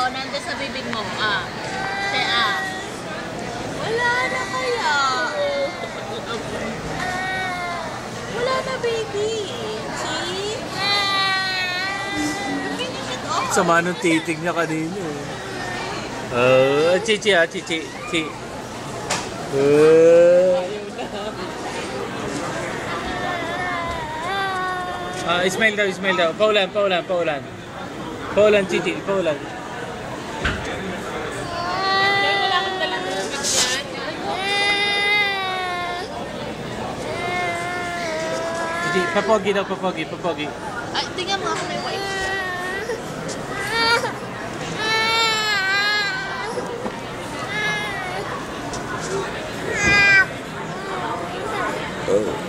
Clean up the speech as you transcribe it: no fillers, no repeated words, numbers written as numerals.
nandun sa bibig mo. Wala na kaya. Wala na, baby. See? Sama nung titig niya kanina. Chichi chichi. Chi. Ismail daw. Paulan, Chichi, paulan. Wala kang dalang tubig yan. Chichi, papogi daw, papogi. Ay, tingnan mo ako may wife. Oh.